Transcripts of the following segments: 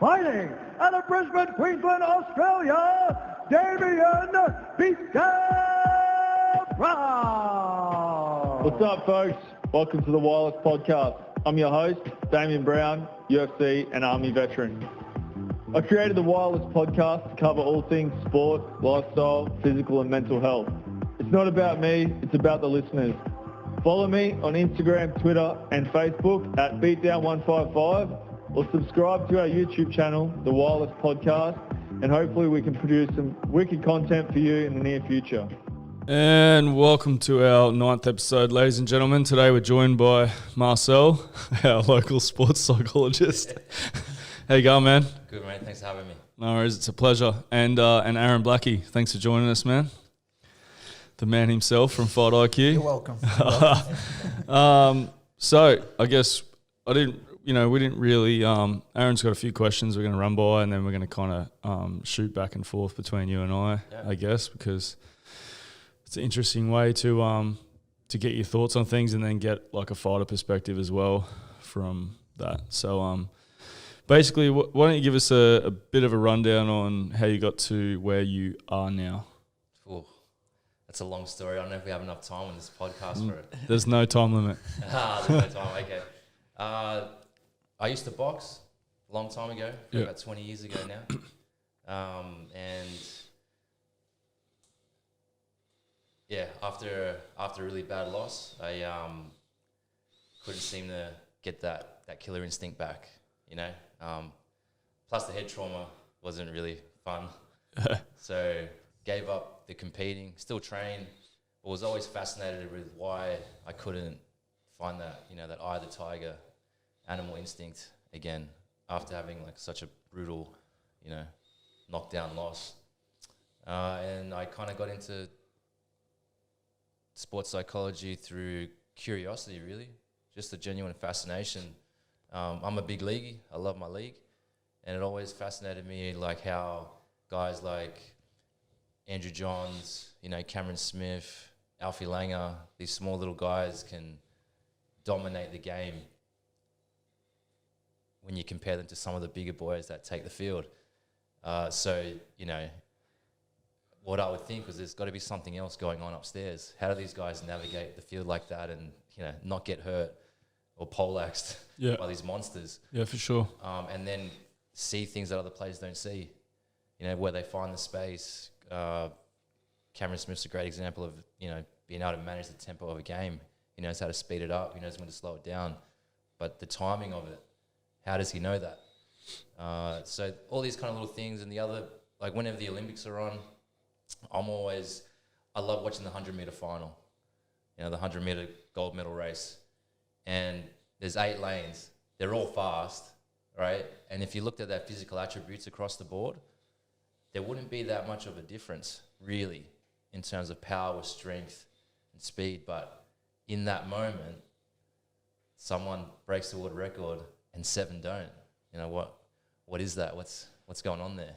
fighting out of Brisbane, Queensland, Australia, Damien Beatdown Brown. What's up, folks? Welcome to the Wireless Podcast. I'm your host, Damien Brown, UFC and Army veteran. I created the Wireless Podcast to cover all things sport, lifestyle, physical and mental health. It's not about me, it's about the listeners. Follow me on Instagram, Twitter and Facebook at Beatdown155 or subscribe to our YouTube channel, the Wireless Podcast, and hopefully we can produce some wicked content for you in the near future. And welcome to our 9th episode, ladies and gentlemen. Today we're joined by Marcell, our local sports psychologist. How you going, man? Good, mate. Thanks for having me. No worries, it's a pleasure. And Aaron Blackie, thanks for joining us, man. The man himself from Fight IQ. You're welcome. So I guess we didn't really. Aaron's got a few questions we're going to run by, and then we're going to kind of shoot back and forth between you and I guess, because it's an interesting way to get your thoughts on things and then get like a fighter perspective as well from that. So basically, why don't you give us a bit of a rundown on how you got to where you are now? Ooh, that's a long story. I don't know if we have enough time on this podcast for it. There's no time limit. There's no time. Okay. I used to box a long time ago, about 20 years ago now. And yeah, after a really bad loss, I couldn't seem to get that killer instinct back, you know. Plus the head trauma wasn't really fun. So gave up the competing, still trained, but was always fascinated with why I couldn't find that, you know, that eye of the tiger, animal instinct again after having like such a brutal, you know, knockdown loss. And I kind of got into sports psychology through curiosity, really, just a genuine fascination. I'm a big leaguey. I love my league. And it always fascinated me, like how guys like Andrew Johns, you know, Cameron Smith, Alfie Langer, these small little guys can dominate the game when you compare them to some of the bigger boys that take the field. So, you know, what I would think was there's got to be something else going on upstairs. How do these guys navigate the field like that and, you know, not get hurt or poleaxed by these monsters? Yeah, for sure. And then see things that other players don't see, you know, where they find the space. Cameron Smith's a great example of, you know, being able to manage the tempo of a game. He knows how to speed it up. He knows when to slow it down. But the timing of it, how does he know that? So all these kind of little things. And the other, like whenever the Olympics are on, I love watching the 100-meter final, you know, the 100-meter gold medal race. And there's 8 lanes. They're all fast, right? And if you looked at their physical attributes across the board, there wouldn't be that much of a difference, really, in terms of power, strength, and speed. But in that moment, someone breaks the world record and 7 don't. You know, what is that? What's going on there?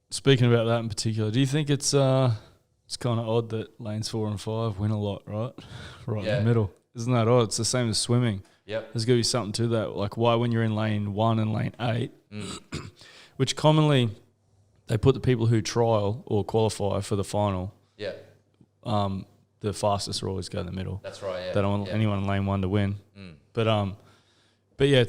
Speaking about that in particular, do you think it's kind of odd that lanes 4 and 5 win a lot, right? Right in the middle. Isn't that odd? It's the same as swimming. Yep. There's got to be something to that. Like why when you're in lane 1 and lane 8, which commonly they put the people who trial or qualify for the final, the fastest will always go in the middle. That's right, yeah. They don't want anyone in lane 1 to win. But yeah,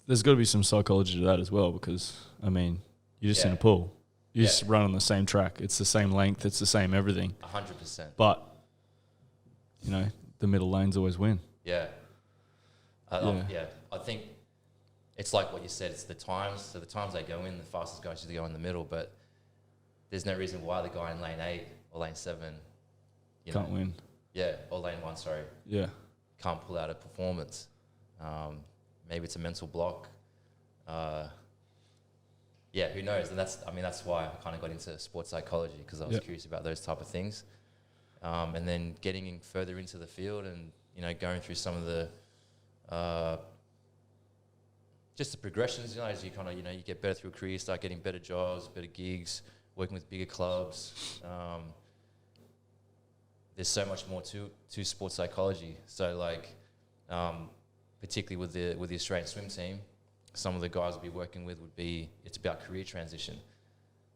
there's got to be some psychology to that as well because, I mean, you're just in a pool. You just run on the same track. It's the same length. It's the same everything. 100%. But, you know, the middle lanes always win. Yeah. I think it's like what you said. It's the times. So the times they go in, the fastest guys usually go in the middle. But there's no reason why the guy in lane 8 or lane 7 can't win. Yeah, or lane 1, sorry. Yeah. Can't pull out a performance. Maybe it's a mental block. Who knows? And that's why I kind of got into sports psychology because I was curious about those type of things. And then getting further into the field and, you know, going through some of the just the progressions, you know, as you kind of, you know, you get better through a career, start getting better jobs, better gigs, working with bigger clubs. There's so much more to sports psychology. So like, particularly with the Australian swim team, some of the guys we'll be working with would be, it's about career transition.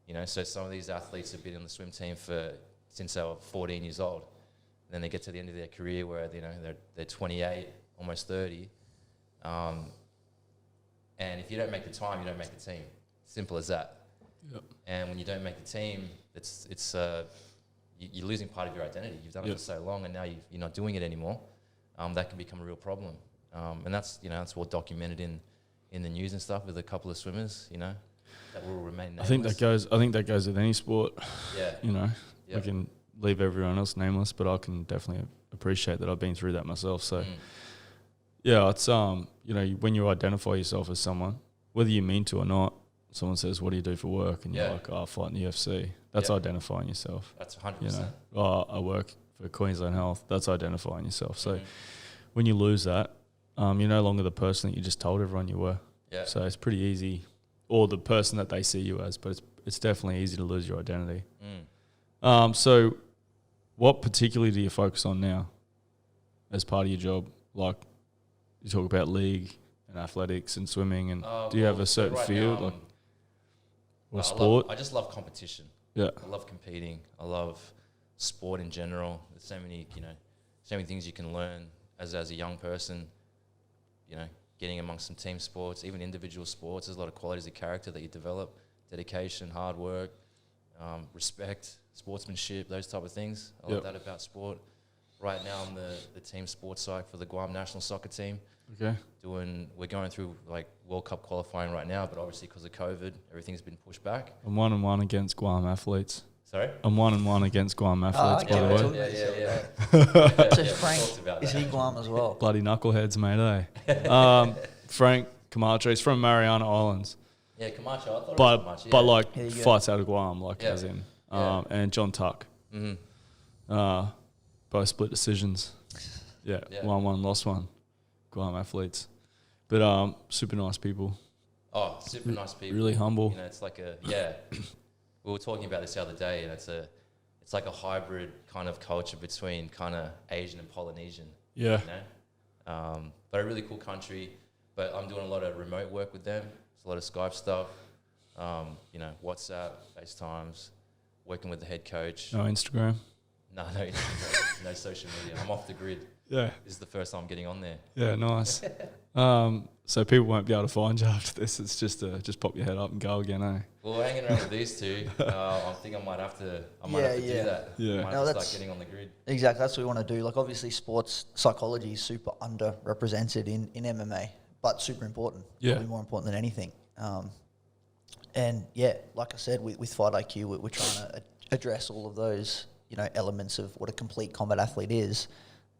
You know, so some of these athletes have been on the swim team since they were 14 years old. And then they get to the end of their career where, you know, they're 28, almost 30. And if you don't make the time, you don't make the team. Simple as that. Yep. And when you don't make the team, you're losing part of your identity. You've done it for so long, and now you're not doing it anymore. That can become a real problem. And that's well documented in the news and stuff with a couple of swimmers, you know, that will remain nameless. I think that goes with any sport. Yeah. You know, we can leave everyone else nameless, but I can definitely appreciate that I've been through that myself. So yeah, it's you know, when you identify yourself as someone, whether you mean to or not, someone says, "What do you do for work?" and you're like, "Oh, I fight in the UFC." That's identifying yourself. That's 100%. You know, "Oh, I work for Queensland Health." That's identifying yourself. So when you lose that, you're no longer the person that you just told everyone you were. Yeah. So it's pretty easy, or the person that they see you as, but it's definitely easy to lose your identity. So what particularly do you focus on now as part of your job? Like, you talk about league and athletics and swimming, and do you have a certain field or sport? I just love competition. Yeah. I love competing. I love sport in general. There's so many things you can learn as a young person, you know, getting amongst some team sports, even individual sports. There's a lot of qualities of character that you develop, dedication, hard work, respect, sportsmanship, those type of things. I love that about sport. Right now I'm the team sports psych for the Guam national soccer team. Okay. We're going through like World Cup qualifying right now, but obviously because of COVID, everything's been pushed back. I'm 1-1 against Guam athletes. Sorry? I'm 1-1 against Guam athletes, by the way. So Frank, is he Guam as well? Bloody knuckleheads, mate, eh? Frank Camacho, he's from Mariana Islands. Yeah, Camacho, I thought but, it was Camacho. But like fights out of Guam, like as in. And John Tuck. Both split decisions. Yeah, 1-1, lost one. Guam athletes. But super nice people. Oh, super nice people. Really humble. You know, it's like we were talking about this the other day, and it's like a hybrid kind of culture between kind of Asian and Polynesian. Yeah. You know? But a really cool country. But I'm doing a lot of remote work with them. It's a lot of Skype stuff. You know, WhatsApp, FaceTimes, working with the head coach. No Instagram. No social media. I'm off the grid. Yeah. This is the first time I'm getting on there. Yeah, nice. So people won't be able to find you after this. It's just pop your head up and go again, eh? Well, hanging around with these two, I think I might have to do that. Yeah. I might have to start getting on the grid. Exactly, that's what we want to do. Like, obviously, sports psychology is super underrepresented in MMA, but super important. Yeah. Probably more important than anything. And yeah, like I said, with Fight IQ, we're trying to address all of those, you know, elements of what a complete combat athlete is.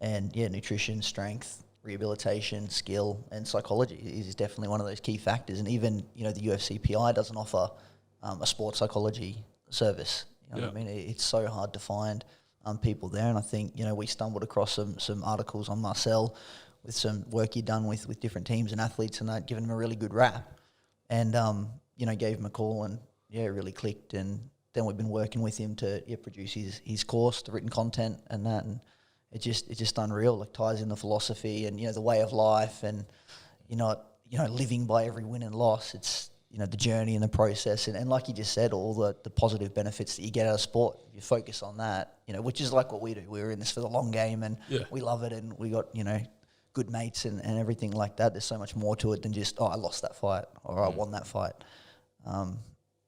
And yeah, nutrition, strength, rehabilitation, skill, and psychology is definitely one of those key factors. And even, you know, the UFC PI doesn't offer a sports psychology service. You know what I mean? It's so hard to find people there. And I think, you know, we stumbled across some articles on Marcell with some work he'd done with different teams and athletes, and that, giving him a really good rap. And, you know, gave him a call, and yeah, it really clicked. And then we've been working with him to produce his course, the written content and that. And it's just unreal. Like, ties in the philosophy and, you know, the way of life, and you know, living by every win and loss. It's, you know, the journey and the process, and like you just said, all the positive benefits that you get out of sport. If you focus on that, you know, which is like what we do. We're in this for the long game, and we love it, and we got, you know, good mates and everything like that. There's so much more to it than just, I lost that fight or I won that fight.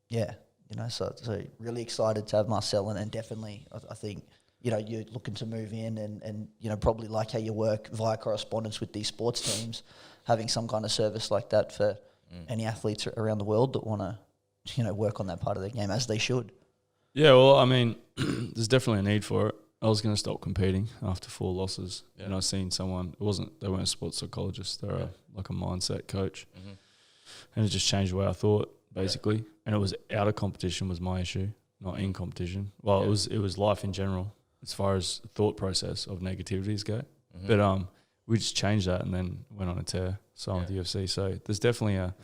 Yeah, you know, so really excited to have Marcell, and definitely I think, you know, you're looking to move in and, you know, probably like how you work via correspondence with these sports teams, having some kind of service like that for any athletes around the world that want to, you know, work on that part of their game, as they should. Yeah, well, I mean, there's definitely a need for it. I was going to stop competing after 4 losses. Yeah. And I seen someone, they weren't a sports psychologist, they were like a mindset coach. Mm-hmm. And it just changed the way I thought, basically. Yeah. And it was out of competition was my issue, not in competition. Well, it was life in general, as far as the thought process of negativities go. Mm-hmm. But we just changed that and then went on a tear, signed with the UFC. So there's definitely a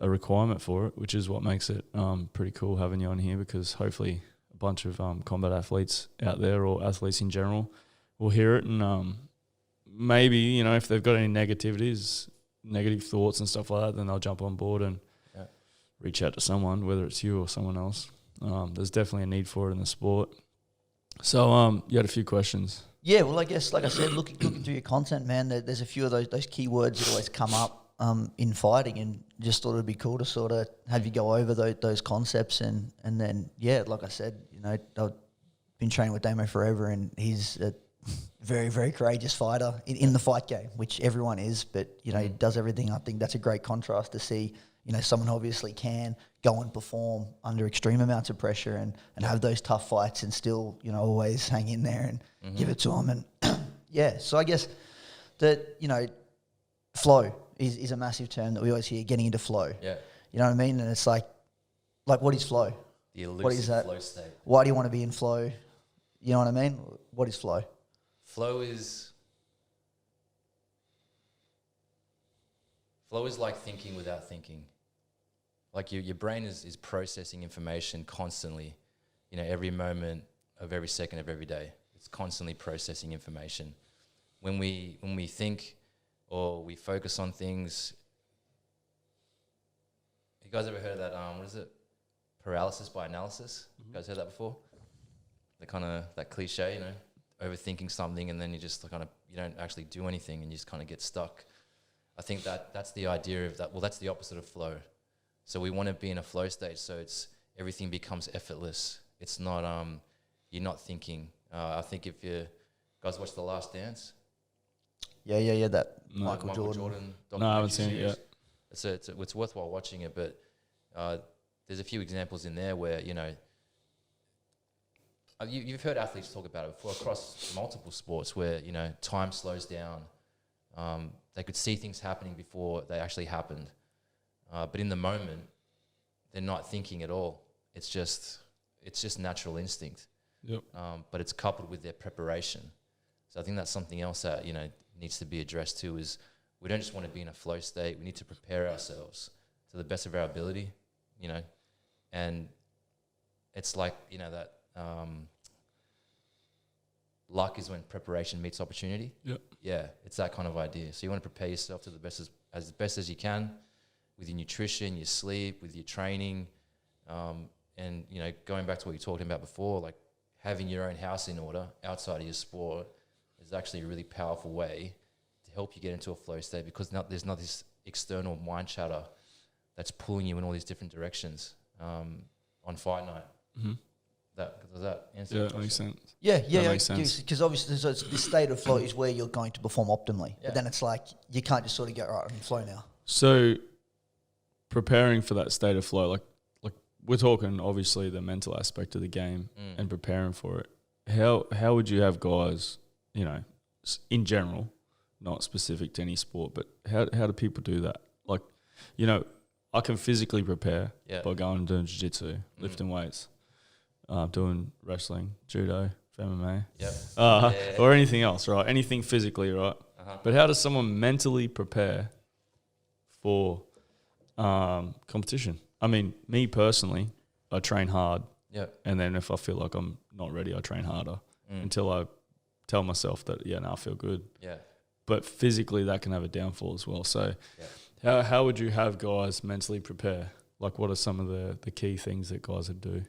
requirement for it, which is what makes it pretty cool having you on here, because hopefully a bunch of combat athletes out there, or athletes in general, will hear it, and maybe, you know, if they've got any negativities, negative thoughts and stuff like that, then they'll jump on board and reach out to someone, whether it's you or someone else. There's definitely a need for it in the sport. So you had a few questions. Yeah, well, I guess, like I said, looking through your content, man, there's a few of those keywords that always come up in fighting, and just thought it'd be cool to sort of have you go over those concepts, and then, yeah, like I said, you know, I've been training with Damo forever, and he's a very, very courageous fighter in the fight game, which everyone is, but, you know, he does everything. I think that's a great contrast to see, you know, someone who obviously can go and perform under extreme amounts of pressure and have those tough fights and still, you know, always hang in there and give it to them. And yeah, so I guess that, you know, flow is a massive term that we always hear, getting into flow. Yeah. You know what I mean? And it's like what is flow? The elusive What is that? flow state. Why do you want to be in flow? You know what I mean? What is flow? Flow is like thinking without thinking. Like your brain is processing information constantly, you know, every moment of every second of every day. It's constantly processing information. When we think or we focus on things, you guys ever heard of that, what is it? Paralysis by analysis? You guys heard that before? The kind of, that cliche, you know, overthinking something and then you just kind of, you don't actually do anything and you just kind of get stuck. I think that's the idea of that. Well, that's the opposite of flow. So we want to be in a flow state, so everything becomes effortless. It's not you're not thinking. I think if you guys watch The Last Dance, Yeah, that No. Michael Jordan. No, I haven't seen it yet. It's worthwhile watching it, but there's a few examples in there where, you know, you've heard athletes talk about it before across multiple sports where, you know, time slows down. They could see things happening before they actually happened. But in the moment, they're not thinking at all. It's just natural instinct. Yep. But it's coupled with their preparation. So I think that's something else that, you know, needs to be addressed too, is we don't just want to be in a flow state. We need to prepare ourselves to the best of our ability, you know. And it's like, you know, that luck is when preparation meets opportunity. Yep. Yeah, it's that kind of idea. So you want to prepare yourself to the best as best as you can, with your nutrition, your sleep, with your training, and, you know, going back to what you were talking about before, like having your own house in order outside of your sport is actually a really powerful way to help you get into a flow state, because there's not this external mind chatter that's pulling you in all these different directions on fight night. Mm-hmm. Does that answer Yeah, your that makes question? sense. Yeah, makes sense. because obviously so this state of flow is where you're going to perform optimally. Yeah. But then it's like you can't just sort of get right I'm in flow now. So preparing for that state of flow, like we're talking obviously the mental aspect of the game and preparing for it. How would you have guys, you know, in general, not specific to any sport, but how do people do that? Like, you know, I can physically prepare by going and doing jiu-jitsu, lifting weights, doing wrestling, judo, MMA, or anything else, right? Anything physically, right? But how does someone mentally prepare for competition? I mean, me personally, I train hard, and then if I feel like I'm not ready, I train harder until I tell myself that, I feel good. Yeah. But physically, that can have a downfall as well. So how would you have guys mentally prepare? Like, what are some of the key things that guys would do?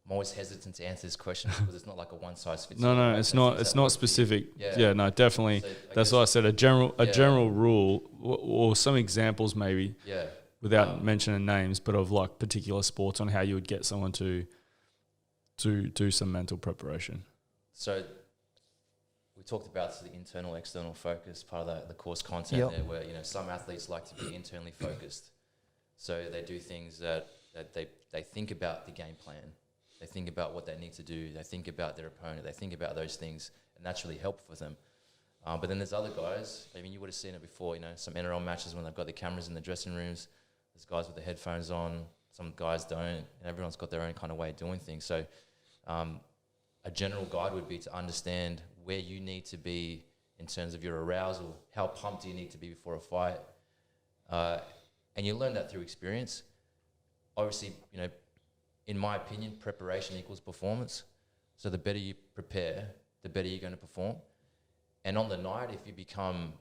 I'm always hesitant to answer this question because it's not like a one-size-fits-all. No, it's not. It's not specific. Yeah, no, definitely. So that's why I said a general rule or some examples maybe. Yeah. Without mentioning names, but of like particular sports on how you would get someone to do some mental preparation. So we talked about the internal, external focus, part of the course content there, where, you know, some athletes like to be internally focused. So they do things that they think about the game plan. They think about what they need to do. They think about their opponent. They think about those things, and that's really helpful for them. But then there's other guys. I mean, you would have seen it before, you know, some NRL matches when they've got the cameras in the dressing rooms. There's guys with the headphones on. Some guys don't. And everyone's got their own kind of way of doing things. So a general guide would be to understand where you need to be in terms of your arousal. How pumped do you need to be before a fight? And you learn that through experience. Obviously, you know, in my opinion, preparation equals performance. So the better you prepare, the better you're going to perform. And on the night, if you become,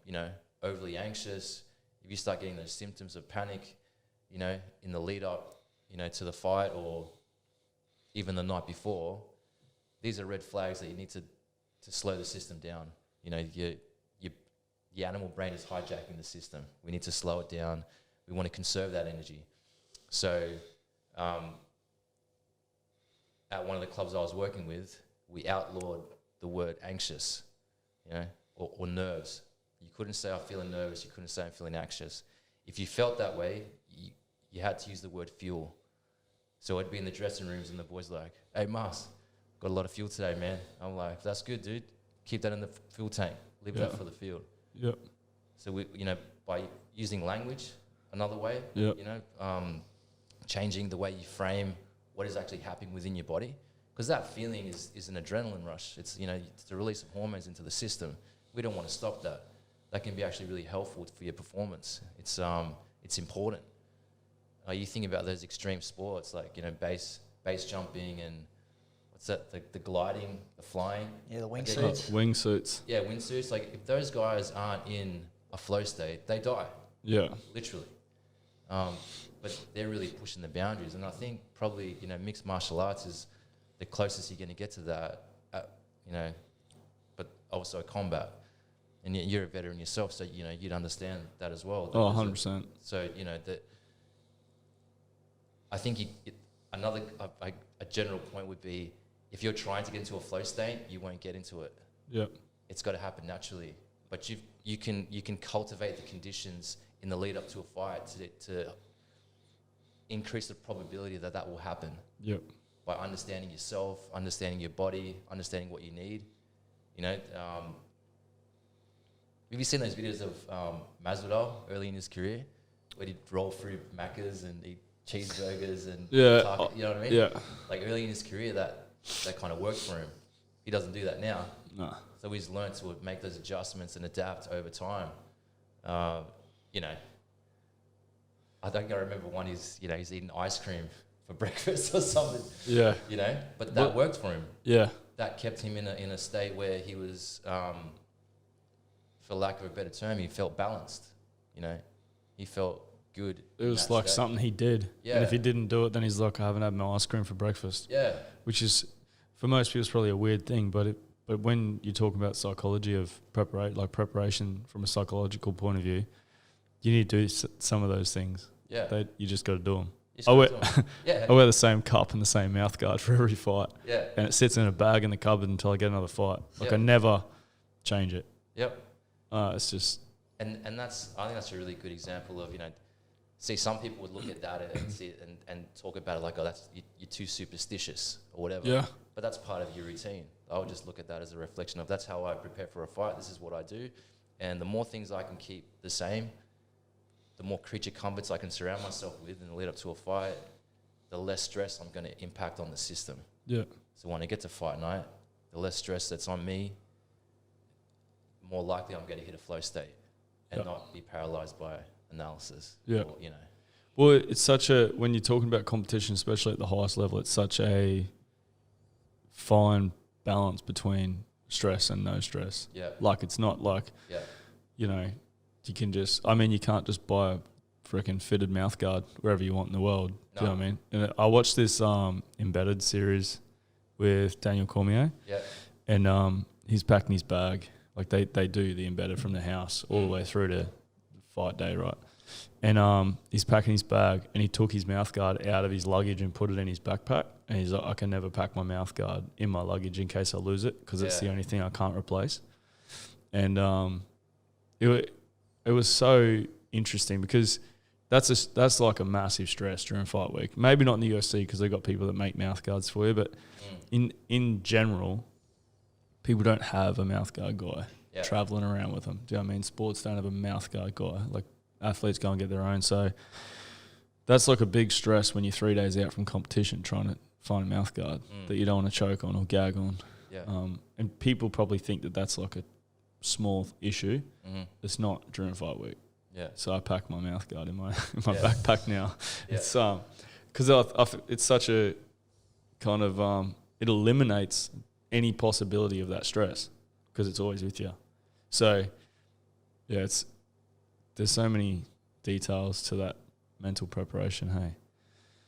overly anxious, if you start getting those symptoms of panic, in the lead up, to the fight or even the night before, these are red flags that you need to slow the system down. The animal brain is hijacking the system. We need to slow it down. We want to conserve that energy. So at one of the clubs I was working with, we outlawed the word anxious, or nerves. You couldn't say I'm feeling nervous. You couldn't say I'm feeling anxious. If you felt that way, you had to use the word fuel. So I'd be in the dressing rooms and the boys like, "Hey, Mars, got a lot of fuel today, man." I'm like, "That's good, dude. Keep that in the fuel tank. Leave that for the field." Yep. So we, by using language another way, changing the way you frame what is actually happening within your body, because that feeling is an adrenaline rush. It's it's the release of hormones into the system. We don't want to stop that. That can be actually really helpful for your performance. It's important. You think about those extreme sports like base jumping and what's that? The gliding, the flying. Yeah, the wingsuits. Wingsuits. Yeah, wingsuits. Like if those guys aren't in a flow state, they die. Yeah. Literally. But they're really pushing the boundaries, and I think probably mixed martial arts is the closest you're going to get to that. But also combat, and you're a veteran yourself, so you'd understand that as well. Oh, 100%. So that. I think a general point would be, if you're trying to get into a flow state, you won't get into it. Yep. It's got to happen naturally. But you can cultivate the conditions in the lead up to a fight to increase the probability that will happen. Yep. By understanding yourself, understanding your body, understanding what you need. Have you seen those videos of Masvidal early in his career, where he'd roll through Macca's and eat cheeseburgers and you know what I mean? Yeah. Like early in his career, that kind of worked for him. He doesn't do that now. No. So he's learned to make those adjustments and adapt over time. I think I remember one he's eating ice cream for breakfast or something. Yeah. But that worked for him. Yeah. That kept him in a state where he was, for lack of a better term, he felt balanced. He felt good. It was like something he did. Yeah. And if he didn't do it, then he's like, "I haven't had my ice cream for breakfast." Yeah. Which is, for most people, it's probably a weird thing. But when you talk about psychology of preparation from a psychological point of view, you need to do some of those things. Yeah. You just got to do them. I wear the same cup and the same mouth guard for every fight. Yeah. And it sits in a bag in the cupboard until I get another fight. Like, Yep. I never change it. Yep. It's just... And I think that's a really good example of, see, some people would look at that and see it and talk about it like, "Oh, you're too superstitious," or whatever. Yeah. But that's part of your routine. I would just look at that as a reflection of, that's how I prepare for a fight. This is what I do. And the more things I can keep the same, the more creature comforts I can surround myself with in the lead up to a fight, the less stress I'm going to impact on the system. Yeah. So when I get to fight night, the less stress that's on me, more likely I'm going to hit a flow state and not be paralyzed by analysis. Yeah. Or, Well, it's such a... When you're talking about competition, especially at the highest level, it's such a fine balance between stress and no stress. Yeah. Like, it's not like... Yeah. You can just... you can't just buy a freaking fitted mouth guard wherever you want in the world. Do you know what I mean? And I watched this Embedded series with Daniel Cormier. Yeah. And he's packing his bag. Like, they do the Embedded from the house all the way through to fight day, right? And he's packing his bag, and he took his mouth guard out of his luggage and put it in his backpack. And he's like, "I can never pack my mouth guard in my luggage in case I lose it, because it's the only thing I can't replace." And it was so interesting, because that's like a massive stress during fight week. Maybe not in the UFC, because they've got people that make mouth guards for you, but in general, people don't have a mouth guard guy traveling around with them. Do you know what I mean? Sports don't have a mouth guard guy. Like, athletes go and get their own. So that's like a big stress when you're 3 days out from competition trying to find a mouth guard that you don't want to choke on or gag on. Yeah. And people probably think that that's like a small issue. Mm-hmm. It's not during fight week. Yeah. So I pack my mouth guard in my backpack now. Yeah. It's because it's such a kind of it eliminates any possibility of that stress, because it's always with you. So, yeah, there's so many details to that mental preparation, hey?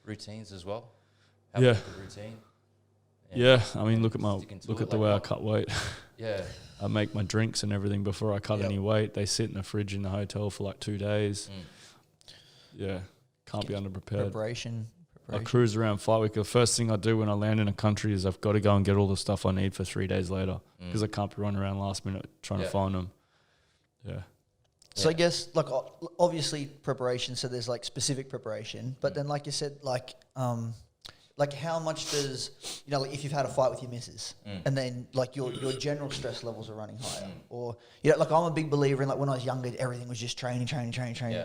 Routines as well. Yeah. A good routine. Yeah, I mean, look at the way I cut weight. Yeah. I make my drinks and everything before I cut any weight. They sit in the fridge in the hotel for like 2 days. Yeah, can't be underprepared. Preparation. I cruise around fight week. The first thing I do when I land in a country is I've got to go and get all the stuff I need for 3 days later because I can't be running around last minute trying to find them. Yeah. So I guess, like, obviously preparation, so there's, like, specific preparation. But then, like you said, like how much does, you know, like if you've had a fight with your missus and then, like, your general stress levels are running higher. Or, you know, like, I'm a big believer in, like, when I was younger, everything was just training,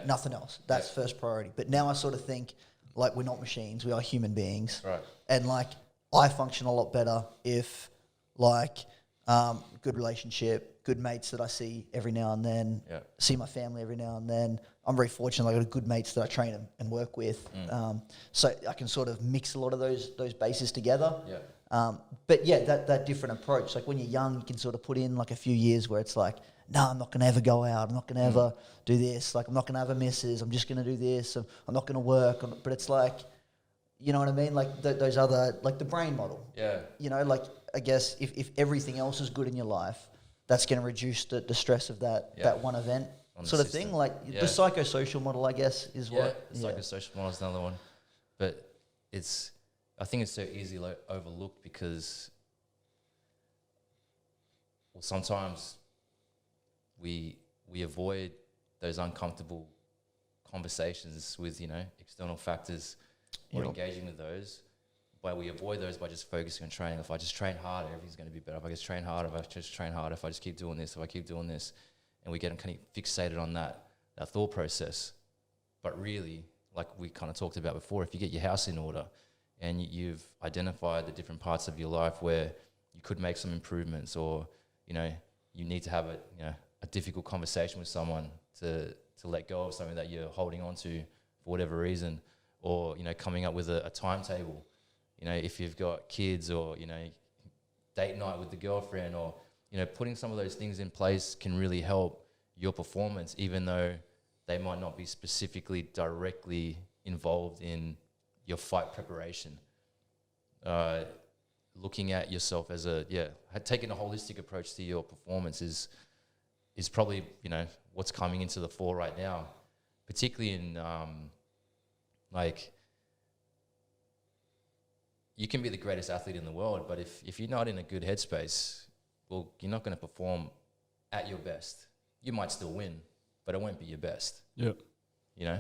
nothing else. That's first priority. But now I sort of think, like, we're not machines. We are human beings. Right. And, like, I function a lot better if, like, good relationship, good mates that I see every now and then, see my family every now and then. I'm very fortunate. I got good mates that I train and work with. So I can sort of mix a lot of those bases together. Yeah. But yeah, that different approach. Like when you're young, you can sort of put in like a few years where it's like, no, I'm not going to ever go out. I'm not going to ever do this. Like I'm not going to have a missus. I'm just going to do this. I'm not going to work. But it's like, you know what I mean? Like those other, like the brain model. Yeah. You know, like I guess if everything else is good in your life, that's going to reduce the stress of that one event sort of thing. Like the psychosocial model, I guess, is what. The psychosocial model is another one. But I think it's so easily overlooked because, well, sometimes we avoid those uncomfortable conversations with, you know, external factors or engaging with those. But we avoid those by just focusing on training. If I just train harder, everything's going to be better. If I just train harder, if I just keep doing this, and we get kind of fixated on that thought process. But really, like we kind of talked about before, if you get your house in order and you've identified the different parts of your life where you could make some improvements, or, you know, you need to have a difficult conversation with someone to let go of something that you're holding on to for whatever reason, or, you know, coming up with a timetable. You know, if you've got kids, or, you know, date night with the girlfriend, or, you know, putting some of those things in place can really help your performance, even though they might not be specifically directly involved in your fight preparation. Looking at yourself as taking a holistic approach to your performance is probably, you know, what's coming into the fore right now, particularly in you can be the greatest athlete in the world, but if you're not in a good headspace, well, you're not going to perform at your best. You might still win, but it won't be your best. Yep. You know?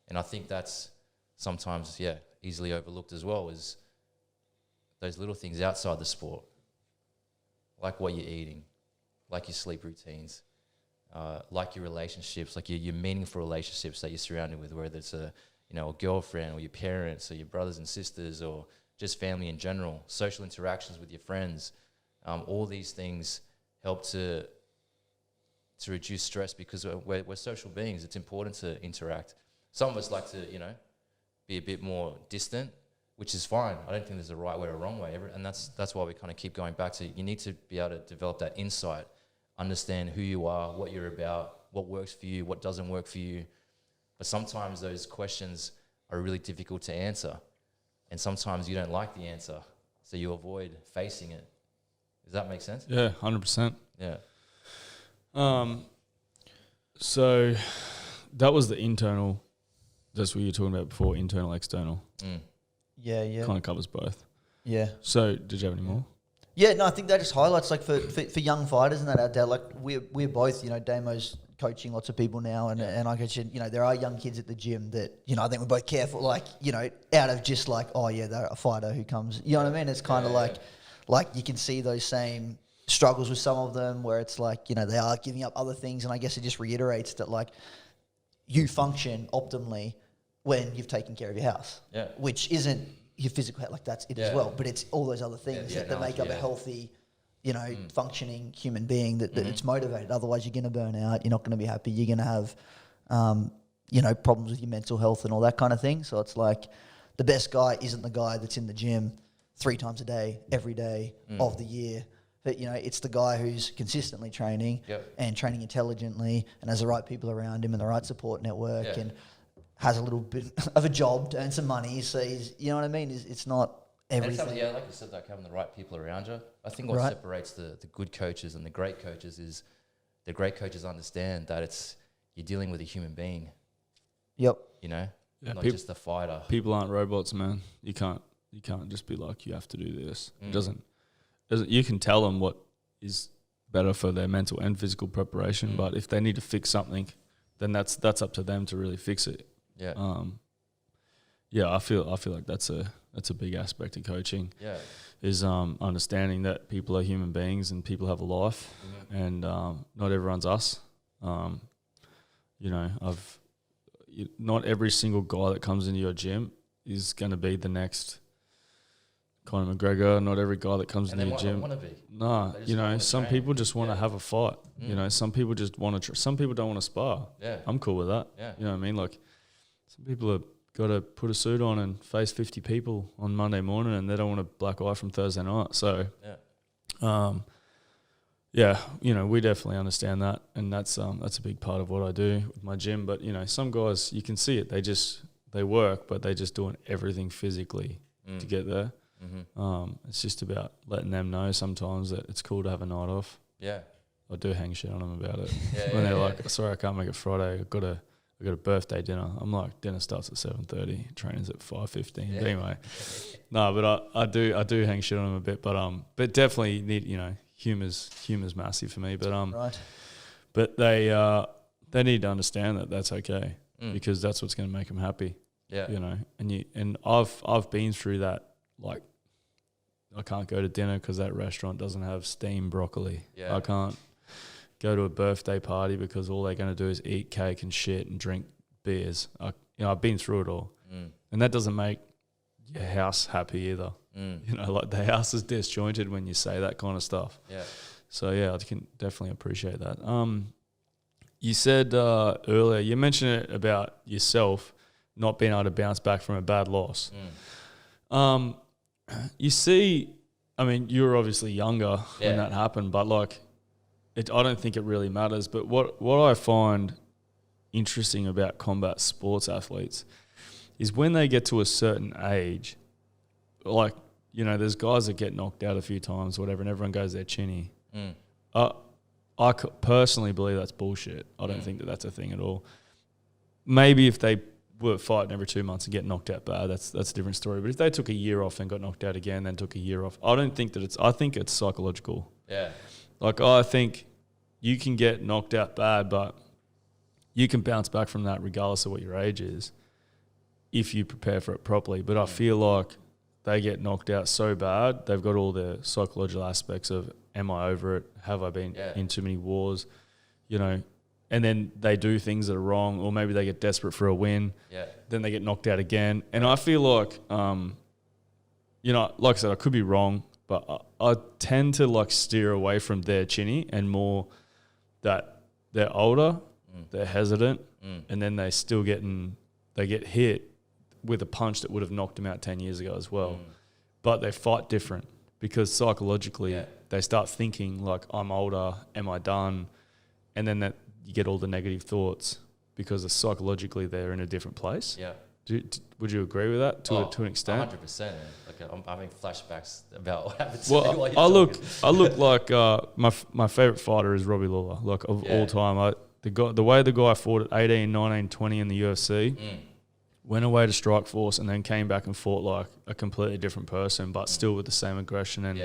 And I think that's sometimes, easily overlooked as well, is those little things outside the sport, like what you're eating, like your sleep routines, like your relationships, like your meaningful relationships that you're surrounded with, whether it's a girlfriend or your parents or your brothers and sisters or just family in general, social interactions with your friends. All these things help to reduce stress because we're social beings. It's important to interact. Some of us like to, be a bit more distant, which is fine. I don't think there's a right way or a wrong way. And that's why we kind of keep going back to, you need to be able to develop that insight, understand who you are, what you're about, what works for you, what doesn't work for you. But sometimes those questions are really difficult to answer. And sometimes you don't like the answer, so you avoid facing it. Does that make sense? Yeah, 100%. Yeah. So that was the internal, that's what you were talking about before, internal, external. Yeah. Kind of covers both. Yeah. So did you have any more? Yeah, no, I think that just highlights, like, for young fighters and that out there, like, we're both, Damo's coaching lots of people now, and I coach, there are young kids at the gym that, I think we're both careful, like, out of just like, oh yeah, they're a fighter who comes, you know what I mean? It's kind of like you can see those same struggles with some of them where it's like, they are giving up other things, and I guess it just reiterates that, like, you function optimally when you've taken care of your house, which isn't your physical health, like that's it as well, but it's all those other things that make up a healthy, functioning human being that it's motivated. Otherwise, you're going to burn out. You're not going to be happy. You're going to have, problems with your mental health and all that kind of thing. So it's like the best guy isn't the guy that's in the gym 3 times a day, every day of the year But, it's the guy who's consistently training and training intelligently and has the right people around him and the right support network and has a little bit of a job to earn some money. So he's, you know what I mean? It's not everything. Like you said, like having the right people around you. I think what separates the good coaches and the great coaches is the great coaches understand that you're dealing with a human being. Yep. Not just a fighter. People aren't robots, man. You can't just be like, you have to do this. It doesn't. You can tell them what is better for their mental and physical preparation, but if they need to fix something, then that's up to them to really fix it. Yeah. I feel like that's a big aspect of coaching. Yeah. Is understanding that people are human beings and people have a life, and not everyone's us. Not every single guy that comes into your gym is going to be the next Conor McGregor. Not every guy that comes into your gym. Nah, some people just want to have a fight. Some people just want to. Some people don't want to spar. Yeah, I'm cool with that. Yeah, you know what I mean. Like, some people have got to put a suit on and face 50 people on Monday morning, and they don't want a black eye from Thursday night. So, we definitely understand that, and that's a big part of what I do with my gym. But some guys, you can see it. They work, but they're just doing everything physically to get there. It's just about letting them know sometimes that it's cool to have a night off. Yeah, I do hang shit on them about it. When they're like, sorry, I can't make it Friday. I got a birthday dinner. I'm like, dinner starts at 7:30, training's at 5:15. But anyway, but I do hang shit on them a bit. But definitely need humor's massive for me. But but they need to understand that that's okay because that's what's going to make them happy. Yeah, and I've been through that. Like, I can't go to dinner because that restaurant doesn't have steamed broccoli. Yeah. I can't go to a birthday party because all they're going to do is eat cake and shit and drink beers. I've been through it all. And that doesn't make your house happy either. Like the house is disjointed when you say that kind of stuff. Yeah. So, I can definitely appreciate that. You said earlier, you mentioned it about yourself not being able to bounce back from a bad loss. You see, I mean, you were obviously younger when that happened, but like, I don't think it really matters. But what I find interesting about combat sports athletes is when they get to a certain age, like, there's guys that get knocked out a few times, whatever, and everyone goes, they're chinny. I personally believe that's bullshit. I don't think that that's a thing at all. Maybe if they were fighting every 2 months and get knocked out bad, that's a different story. But if they took a year off and got knocked out again, then took a year off, I think it's psychological. Yeah. Like, I think you can get knocked out bad, but you can bounce back from that regardless of what your age is if you prepare for it properly. But I feel like they get knocked out so bad, they've got all the psychological aspects of, am I over it? Have I been in too many wars? And then they do things that are wrong, or maybe they get desperate for a win. Yeah. Then they get knocked out again. And I feel like, like I said, I could be wrong, but I tend to like steer away from their chinny and more that they're older, they're hesitant, and then they get hit with a punch that would have knocked them out 10 years ago as well. But they fight different because psychologically they start thinking like, I'm older, am I done? And then you get all the negative thoughts because psychologically they're in a different place. Yeah. Would you agree with that to an extent? 100%. Like I'm having flashbacks about what happened to me while you're I look like my favorite fighter is Robbie Lawler. Like of all time, the way the guy fought at 18, 19, 20 in the UFC, went away to Strikeforce and then came back and fought like a completely different person, but still with the same aggression and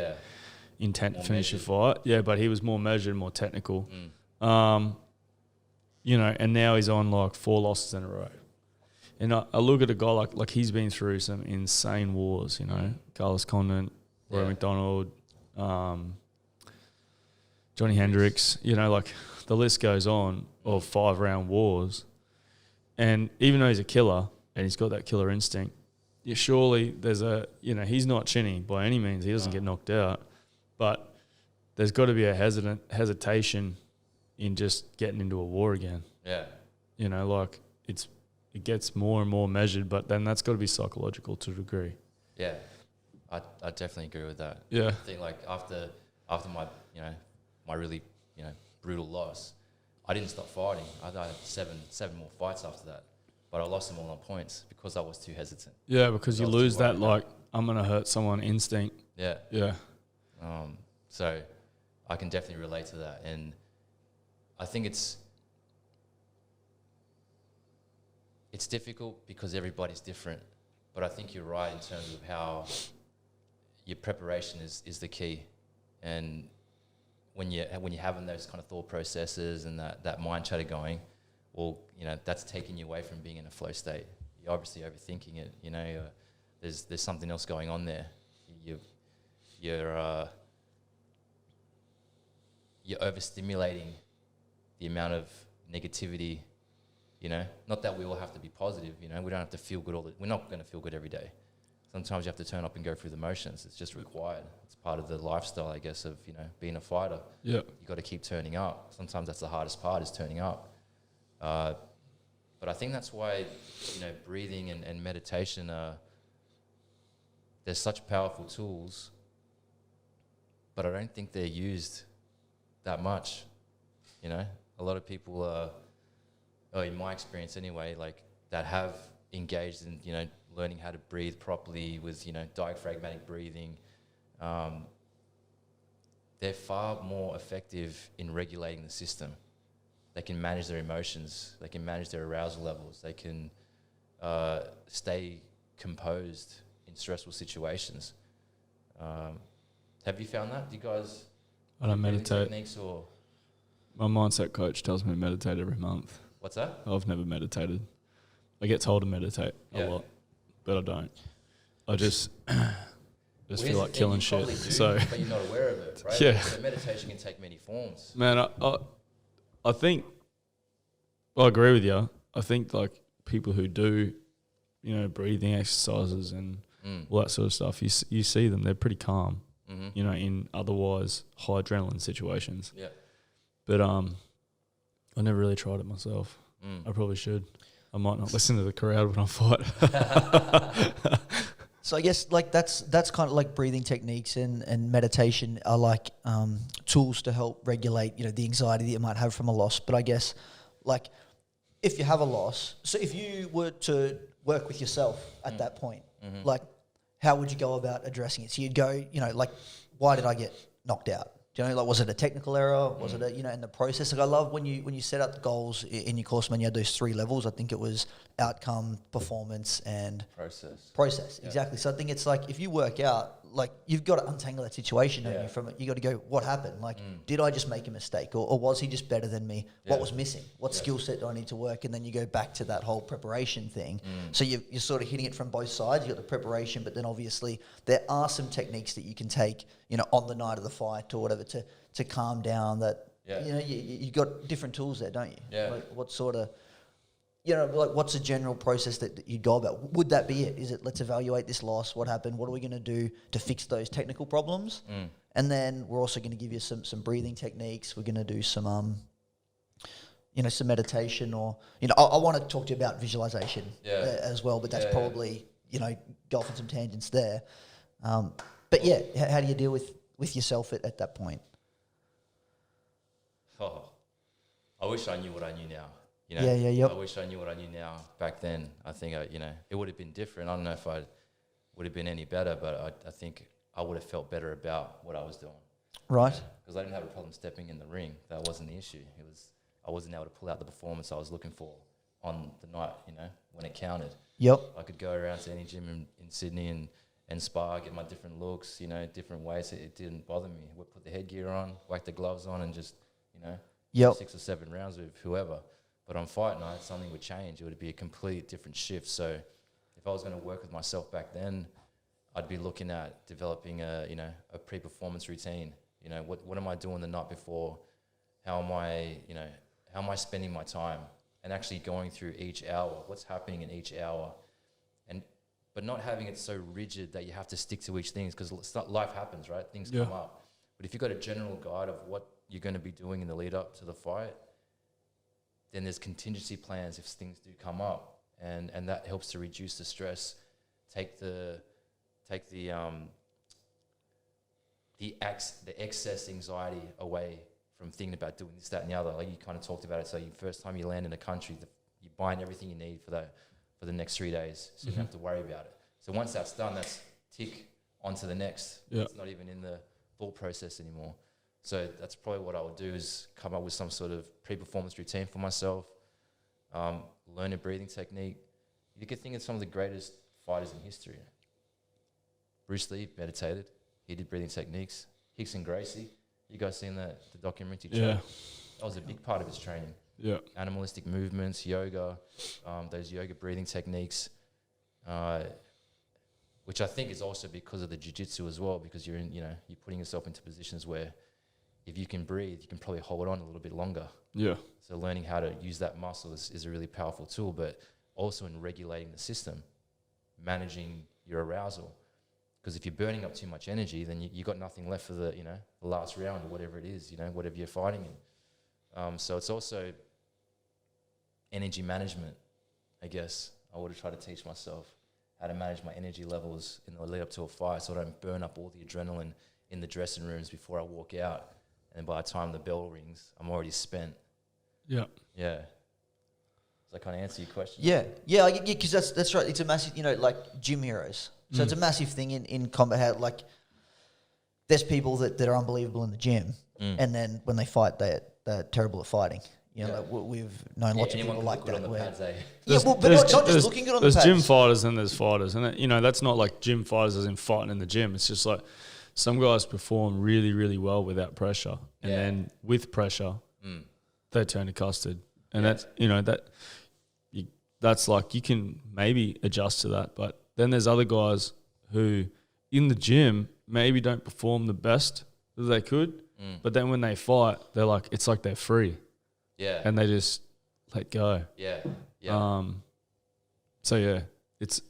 intent to finish the fight. Yeah, but he was more measured, more technical. And now he's on like 4 losses in a row. And I look at a guy like he's been through some insane wars, Carlos Condit, Roy McDonald, Johnny Hendricks, like the list goes on of 5-round wars. And even though he's a killer and he's got that killer instinct, surely there's he's not chinny by any means. He doesn't get knocked out. But there's got to be a hesitation in just getting into a war again. Yeah. It gets more and more measured, but then that's got to be psychological to a degree. Yeah. I definitely agree with that. Yeah. I think like after after my really, brutal loss, I didn't stop fighting. I had seven more fights after that, but I lost them all on points because I was too hesitant. Yeah, because you lose that, like, I'm going to hurt someone instinct. Yeah. Yeah. So I can definitely relate to that. And I think it's difficult because everybody's different. But I think you're right in terms of how your preparation is the key. And when you're having those kind of thought processes and that mind chatter going, well, that's taking you away from being in a flow state. You're obviously overthinking it. There's something else going on there. You're overstimulating the amount of negativity. Not that we all have to be positive. We don't have to feel good we're not going to feel good every day. Sometimes you have to turn up and go through the motions. It's just required. It's part of the lifestyle, I guess, of being a fighter. Yeah. You got to keep turning up. Sometimes that's the hardest part, is turning up. But I think that's why breathing and meditation they're such powerful tools, but I don't think they're used that much. A lot of people in my experience anyway, like that have engaged in learning how to breathe properly with diaphragmatic breathing, they're far more effective in regulating the system. They can manage their emotions, they can manage their arousal levels, they can stay composed in stressful situations. Have you found that? Do you guys I don't breathing meditate. techniques, or My mindset coach tells me to meditate every month. what's that? I've never meditated. I get told to meditate a lot, but I don't. I just feel like killing shit. So, but you're not aware of it, right? Yeah. So meditation can take many forms. man, I think I agree with you. I think like people who do, breathing exercises and all that sort of stuff, you see them, they're pretty calm, in otherwise high adrenaline situations. Yeah. But I never really tried it myself. I probably should. I might not listen to the crowd when I fight. So I guess like that's kind of like breathing techniques and meditation are like tools to help regulate the anxiety that you might have from a loss. But I guess like if you have a loss, so if you were to work with yourself at that point, like how would you go about addressing it? So you'd go, like why did I get knocked out? Do you know, like, was it a technical error? Was it in the process? Like, I love when you set out the goals in your course, man, you had those 3 levels. I think it was outcome, performance, and process. Exactly. So I think it's like if you work out, like you've got to untangle that situation don't you, from it. You got to go, what happened? Like, did I just make a mistake, or was he just better than me? What was missing? What skill set do I need to work? And then you go back to that whole preparation thing. So you're sort of hitting it from both sides. You got the preparation, but then obviously there are some techniques that you can take, on the night of the fight or whatever to calm down. That you got different tools there, don't you? Yeah. Like what sort of like what's a general process that you go about? Would that be it? Is it let's evaluate this loss? What happened? What are we going to do to fix those technical problems? And then we're also going to give you some breathing techniques. We're going to do some some meditation, or I want to talk to you about visualization as well. But that's probably go off on some tangents there. But yeah, how do you deal with yourself at that point? Oh, I wish I knew what I knew now. Yep. I wish I knew what I knew now back then. I think, it would have been different. I don't know if I would have been any better, but I think I would have felt better about what I was doing. Right. Because I didn't have a problem stepping in the ring. That wasn't the issue. I wasn't able to pull out the performance I was looking for on the night, when it counted. Yep. I could go around to any gym in Sydney and spar, get my different looks, different ways. It didn't bother me. We'd put the headgear on, whack the gloves on, and just, 6 or 7 rounds with whoever. But on fight night, something would change. It would be a complete different shift. So if I was going to work with myself back then, I'd be looking at developing a pre-performance routine. What am I doing the night before? How am I spending my time? And actually going through each hour, what's happening in each hour, but not having it so rigid that you have to stick to each thing, because life happens, right? Things come up. But if you've got a general guide of what you're going to be doing in the lead up to the fight, then there's contingency plans if things do come up, and that helps to reduce the stress, take the the excess anxiety away from thinking about doing this, that, and the other. Like you kind of talked about it. So you first time you land in a country, you're buying everything you need for the next 3 days, so you don't have to worry about it. So once that's done, that's tick on to the next. Yeah. It's not even in the thought process anymore. So that's probably what I would do, is come up with some sort of pre-performance routine for myself, learn a breathing technique. You could think of some of the greatest fighters in history. Bruce Lee meditated. He did breathing techniques. Hickson Gracie, you guys seen the documentary? Yeah. That was a big part of his training. Yeah. Animalistic movements, yoga, those yoga breathing techniques, which I think is also because of the jiu-jitsu as well, because you're putting yourself into positions where if you can breathe, you can probably hold on a little bit longer. Yeah. So learning how to use that muscle is a really powerful tool, but also in regulating the system, managing your arousal. Because if you're burning up too much energy, then you got nothing left for the last round or whatever it is, whatever you're fighting in. So it's also energy management, I guess. I would have tried to teach myself how to manage my energy levels in the lead up to a fight, so I don't burn up all the adrenaline in the dressing rooms before I walk out. And by the time the bell rings, I'm already spent. Yeah. Yeah. Does that kind of answer your question? Yeah, because that's right. It's a massive, like gym heroes. So it's a massive thing in combat. How, like, there's people that are unbelievable in the gym, and then when they fight, they're terrible at fighting. Like we've known lots of people like that. But not just looking good on the pads. There's gym fighters and there's fighters, and that's not like gym fighters as in fighting in the gym. It's just like some guys perform really, really well without pressure, and then with pressure, they turn to custard, and that's like you can maybe adjust to that, but then there's other guys who in the gym maybe don't perform the best that they could, but then when they fight, they're like, it's like they're free. Yeah. And they just let go. Yeah. Yeah. So yeah, it's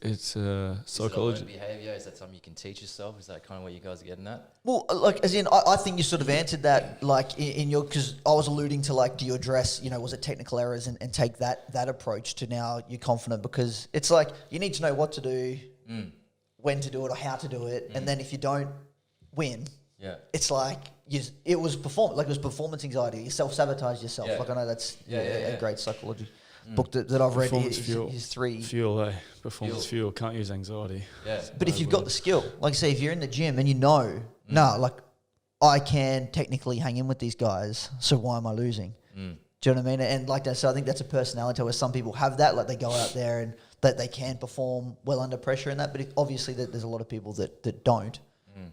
psychology. Is it behavior? Is that something you can teach yourself? Is that kind of what you guys are getting at? Well, like, as in, I think you sort of answered that, like, in your, because I was alluding to, like, do you address, was it technical errors and take that approach to now you're confident, because it's like, you need to know what to do, when to do it or how to do it, and then if you don't win, it's like, it was performance anxiety, you self-sabotage yourself. Yeah. Like, I know that's a great psychology book that I've read. Is three. Fuel, Performance fuel. Can't use anxiety. Yeah. But if you've got the skill, like I say, if you're in the gym and like I can technically hang in with these guys, so why am I losing? Do you know what I mean? And like that, so I think that's a personality where some people have that, like they go out there and that they can perform well under pressure and that, but obviously there's a lot of people that don't.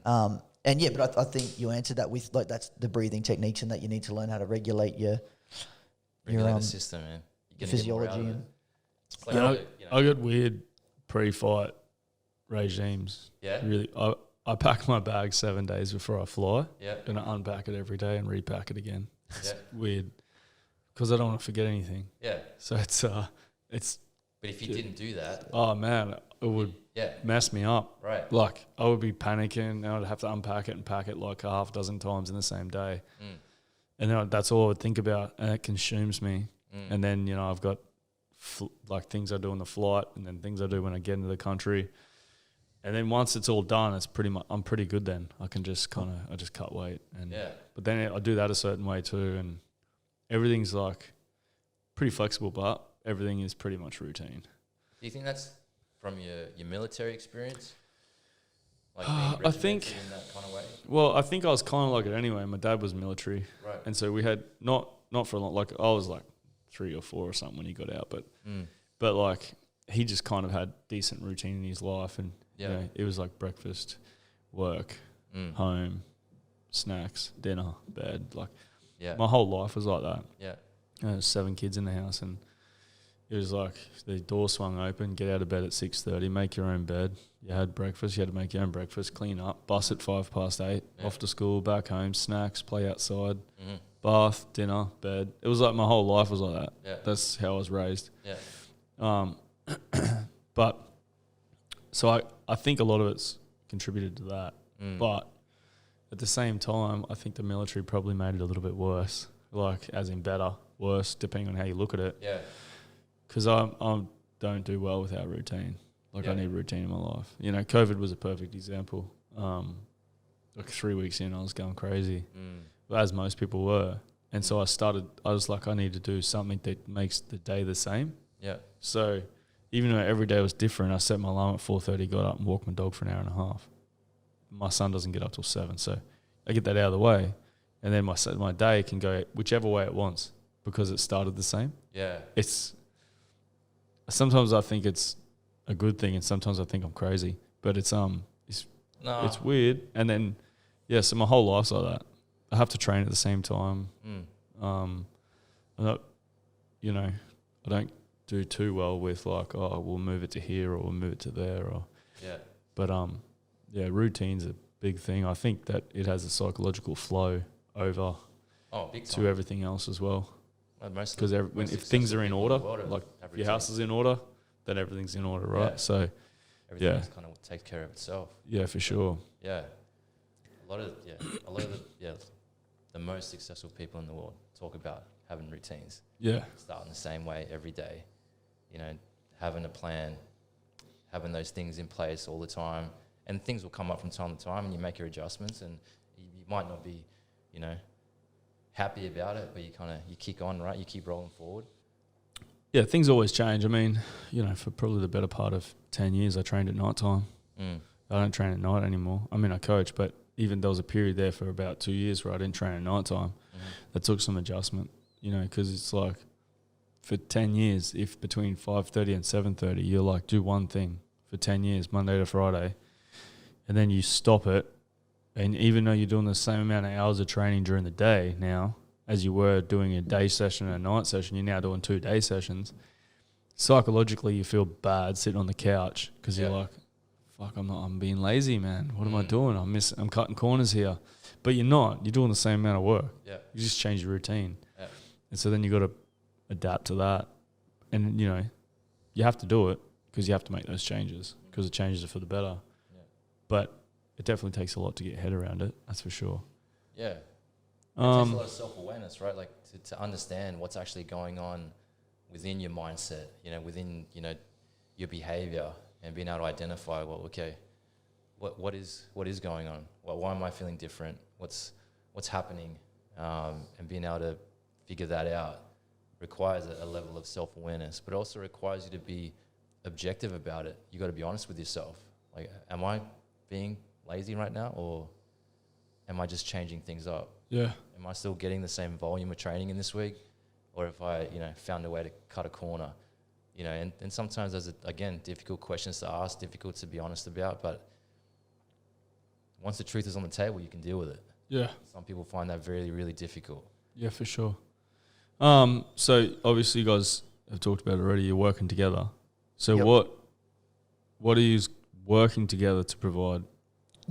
But I think you answered that with, like, that's the breathing techniques and that you need to learn how to regulate your the system, man. Physiology. I got weird pre-fight regimes. Yeah. Really, I pack my bag 7 days before I fly. Yeah. And I unpack it every day and repack it again. It's Yeah. weird because I don't want to forget anything. Yeah. So it's. But if you didn't do that, oh man, it would mess me up. Right. Like I would be panicking and I'd have to unpack it and pack it like a half dozen times in the same day. And then that's all I would think about, and it consumes me. And then, I've got like things I do on the flight and then things I do when I get into the country. And then once it's all done, it's pretty much, I'm pretty good then. I can just I just cut weight. But then I do that a certain way too. And everything's like pretty flexible, but everything is pretty much routine. Do you think that's from your military experience? Like I think in that kind of way? Well, I think I was kind of like it anyway. My dad was military. Right. And so we had not for a long, like I was like 3 or 4 or something when he got out, but like he just kind of had decent routine in his life, and it was like breakfast, work, home, snacks, dinner, bed. Like my whole life was like that. Yeah. There was 7 kids in the house, and it was like the door swung open, get out of bed at 6:30, make your own bed. You had breakfast, you had to make your own breakfast, clean up, bus at 8:05, off to school, back home, snacks, play outside, bath, dinner, bed. It was like my whole life was like that. Yeah. That's how I was raised. Yeah. But so I think a lot of it's contributed to that. But at the same time, I think the military probably made it a little bit worse, like as in better, worse, depending on how you look at it. Yeah. Because I don't do well without routine. Like I need routine in my life. COVID was a perfect example. like 3 weeks in, I was going crazy, as most people were. And so I was like, I need to do something that makes the day the same. Yeah. So even though every day was different, I set my alarm at 4:30, got up and walked my dog for an hour and a half. My son doesn't get up till 7, so I get that out of the way. And then my day can go whichever way it wants because it started the same. Yeah. Sometimes I think it's a good thing and sometimes I think I'm crazy. But it's weird. And then, so my whole life's like that. I have to train at the same time. I'm not, I don't do too well with like, we'll move it to here or we'll move it to there. But routine's a big thing. I think that it has a psychological flow over big time. to everything else as well. Because if things are in order, like if your house is in order, then everything's in order, right? Yeah. So everything kind of takes care of itself. Yeah, for sure. Yeah. A lot of the most successful people in the world talk about having routines. Yeah. Starting the same way every day. Having a plan, having those things in place all the time. And things will come up from time to time and you make your adjustments and you might not be, happy about it, but you kick on, right? You keep rolling forward. Yeah, things always change. I mean, for probably the better part of 10 years, I trained at night time. I don't train at night anymore. I mean, I coach, but even there was a period there for about 2 years where I didn't train at night time. That took some adjustment, because it's like for 10 years, if between 5:30 and 7:30, you're like, do one thing for 10 years, Monday to Friday, and then you stop it. And even though you're doing the same amount of hours of training during the day now, as you were doing a day session and a night session, you're now doing 2 day sessions. Psychologically, you feel bad sitting on the couch because you're like, fuck, I'm being lazy, man. What am I doing? I'm cutting corners here. But you're not. You're doing the same amount of work. Yeah. You just change your routine. Yeah. And so then you got to adapt to that. And, you have to do it because you have to make those changes because the changes are for the better. Yeah. But it definitely takes a lot to get your head around it. That's for sure. Yeah. It takes a lot of self-awareness, right? Like to understand what's actually going on within your mindset, within, your behavior and being able to identify, well, okay, what is going on? Why am I feeling different? What's happening? And being able to figure that out requires a level of self-awareness, but also requires you to be objective about it. You got to be honest with yourself. Like, am I being lazy right now, or am I just changing things up? Yeah. Am I still getting the same volume of training in this week, or if I, found a way to cut a corner, and sometimes there's again difficult questions to ask, difficult to be honest about, but once the truth is on the table, you can deal with it. Yeah. Some people find that really, really difficult. Yeah, for sure. So obviously you guys have talked about it already. You're working together. So what are you working together to provide?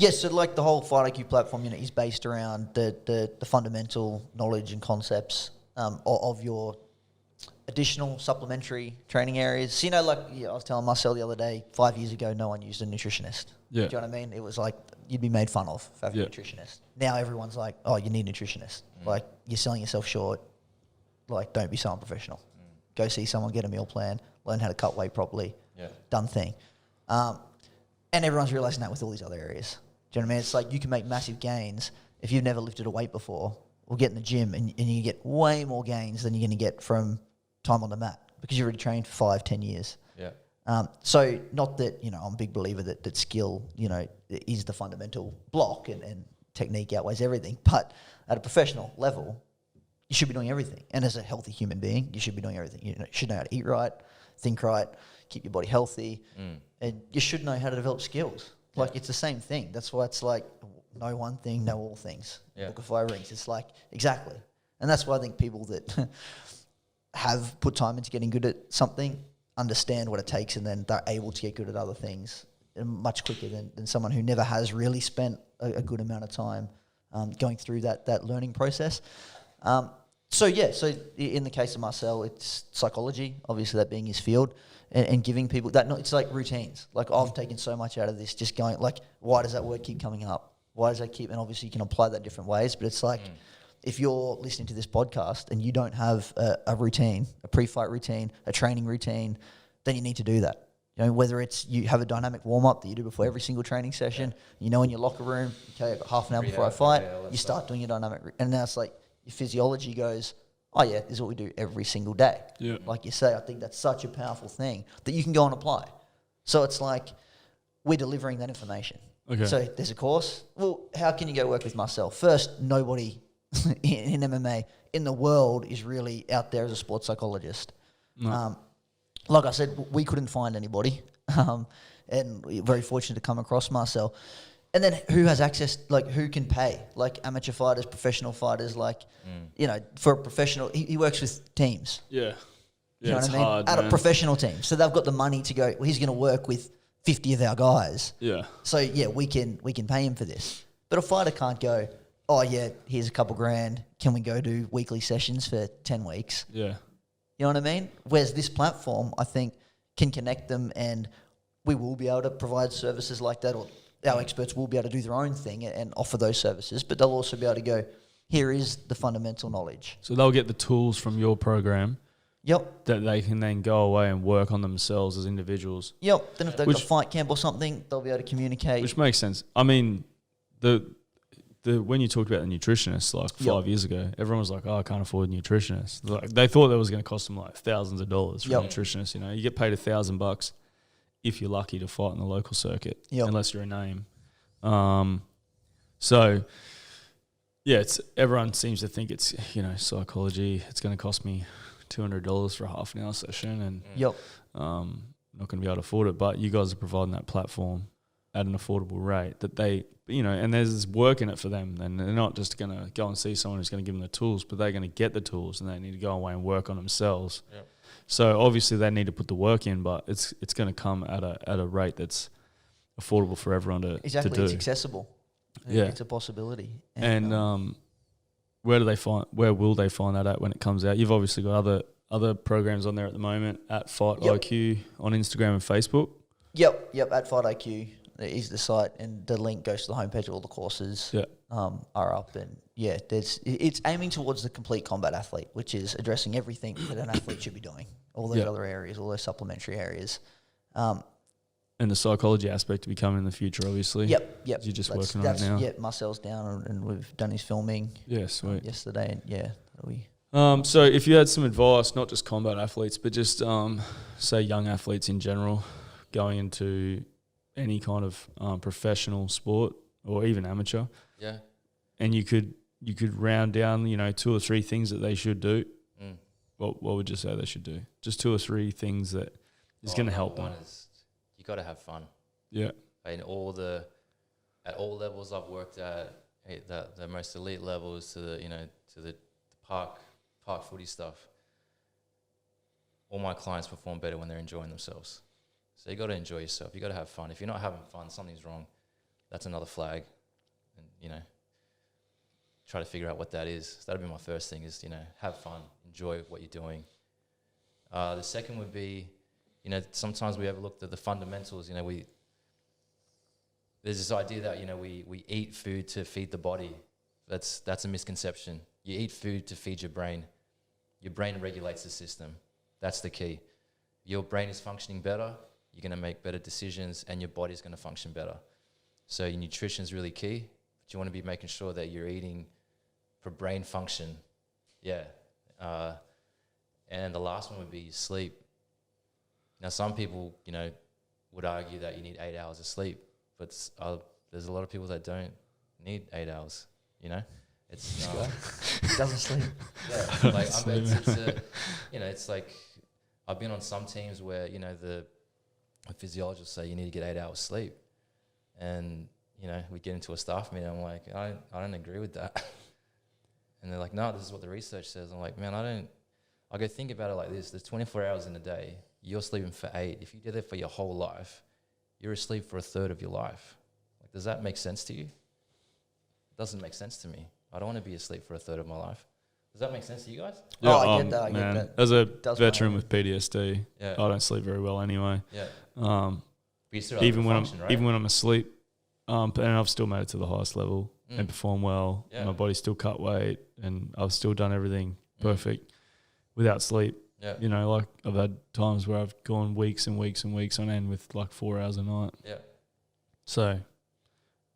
Yes, so like the whole Fight IQ platform, is based around the fundamental knowledge and concepts of your additional supplementary training areas. So, I was telling Marcell the other day, 5 years ago, no one used a nutritionist. Yeah. Do you know what I mean? It was like you'd be made fun of for having a nutritionist. Now everyone's like, oh, you need a nutritionist. Like, you're selling yourself short. Like, don't be so unprofessional. Go see someone, get a meal plan, learn how to cut weight properly. Yeah. Done thing. And everyone's realizing that with all these other areas. Do you know what I mean? It's like you can make massive gains if you've never lifted a weight before, or get in the gym and you get way more gains than you're going to get from time on the mat because you've already trained for 5-10 years. Yeah. So not that, I'm a big believer that skill, is the fundamental block and technique outweighs everything. But at a professional level, you should be doing everything. And as a healthy human being, you should be doing everything. You should know how to eat right, think right, keep your body healthy. And you should know how to develop skills. Like, it's the same thing. That's why it's like, know one thing, know all things. Book of 5 rings. It's like, exactly. And that's why I think people that have put time into getting good at something understand what it takes, and then they're able to get good at other things much quicker than someone who never has really spent a good amount of time going through that learning process. So in the case of Marcell, it's psychology, obviously that being his field, and giving people that. It's like routines. Like, I've taken so much out of this, just going like, why does that word keep coming up? Why does that keep? And obviously you can apply that different ways, but it's like, if you're listening to this podcast and you don't have a routine, a pre-fight routine, a training routine, then you need to do that. You know, whether it's you have a dynamic warm-up that you do before every single training session, you know, in your locker room, okay, I've got half an hour before I fight, you start doing your dynamic. And now it's like your physiology goes, oh, yeah, this is what we do every single day. Yeah. Like you say, I think that's such a powerful thing that you can go and apply. So it's like we're delivering that information. Okay. So there's a course. Well, how can you go work with Marcell? First, nobody in MMA in the world is really out there as a sports psychologist. No. Like I said, we couldn't find anybody, and we're very fortunate to come across Marcell. And then who has access, like who can pay? Like amateur fighters, professional fighters, like, you know, for a professional, he works with teams. Yeah. You know it's what I mean? hard, At a man. professional team. So they've got the money to go, well, he's going to work with 50 of our guys. Yeah. So, yeah, we can pay him for this. But a fighter can't go, oh, yeah, here's a couple grand. Can we go do weekly sessions for 10 weeks? Yeah. You know what I mean? Whereas this platform, I think, can connect them, and we will be able to provide services like that, or our experts will be able to do their own thing and offer those services, but they'll also be able to go, here is the fundamental knowledge. So they'll get the tools from your program Yep. that they can then go away and work on themselves as individuals. Yep. Then if they've Which- got a fight camp or something, they'll be able to communicate. Which makes sense. I mean, the when you talked about the nutritionist like 5 years ago, everyone was like, "Oh, I can't afford a nutritionist." Like, they thought that was going to cost them like thousands of dollars for a nutritionist. You know, you get paid $1,000 if you're lucky to fight in the local circuit, unless you're a name. So yeah, everyone seems to think it's, you know, psychology. It's going to cost me $200 for a half an hour session, and not going to be able to afford it. But you guys are providing that platform at an affordable rate that they, you know, and there's work in it for them. And they're not just going to go and see someone who's going to give them the tools, but they're going to get the tools and they need to go away and work on themselves. Yep. So obviously they need to put the work in, but it's going to come at a rate that's affordable for everyone to do. It's accessible. Yeah, it's a possibility. And where will they find that at when it comes out? You've obviously got other programs on there at the moment at Fight IQ on Instagram and Facebook. Yep. At Fight IQ is the site, and the link goes to the homepage. All the courses are up, and it's aiming towards the complete combat athlete, which is addressing everything that an athlete should be doing. All those other areas, all those supplementary areas. And the psychology aspect to be coming in the future, obviously. Yep. You're just working on it now. Yeah, Marcell's down, and we've done his filming. Yeah, sweet. Yesterday, and so if you had some advice, not just combat athletes, but just say young athletes in general, going into any kind of professional sport or even amateur, and you could round down, you know, 2 or 3 things that they should do. What would you say they should do? Just 2 or 3 things that is going to help them. You got to have fun. Yeah. At all levels I've worked at, the most elite levels to the park footy stuff. All my clients perform better when they're enjoying themselves. So you got to enjoy yourself. You got to have fun. If you're not having fun, something's wrong. That's another flag, and try to figure out what that is. So that'd be my first thing: is have fun, enjoy what you're doing. The second would be, sometimes we overlook the fundamentals. There's this idea that we eat food to feed the body. That's a misconception. You eat food to feed your brain. Your brain regulates the system. That's the key. Your brain is functioning better, you're going to make better decisions, and your body's going to function better. So your nutrition is really key, but you want to be making sure that you're eating for brain function. And the last one would be sleep. Now, some people, would argue that you need 8 hours of sleep, but there's a lot of people that don't need 8 hours, It's doesn't sleep. Yeah, like it's like I've been on some teams where the physiologists say you need to get 8 hours sleep, and we get into a staff meeting. I'm like, I don't agree with that, and they're like, no, this is what the research says. I'm like, man, I go think about it like this: there's 24 hours in a day. You're sleeping for 8. If you did that for your whole life, you're asleep for a third of your life. Like, does that make sense to you? It doesn't make sense to me. I don't want to be asleep for a third of my life. Does that make sense to you guys? Yeah, I get that. I get that. As a veteran with PTSD, Yeah. I don't sleep very well anyway. Yeah. But you still even when function, right? even when I'm asleep, and I've still made it to the highest level and perform well. Yeah. My body's still cut weight, and I've still done everything perfect without sleep. Yeah. You know, like I've had times where I've gone weeks and weeks and weeks on end with like 4 hours a night. Yeah. So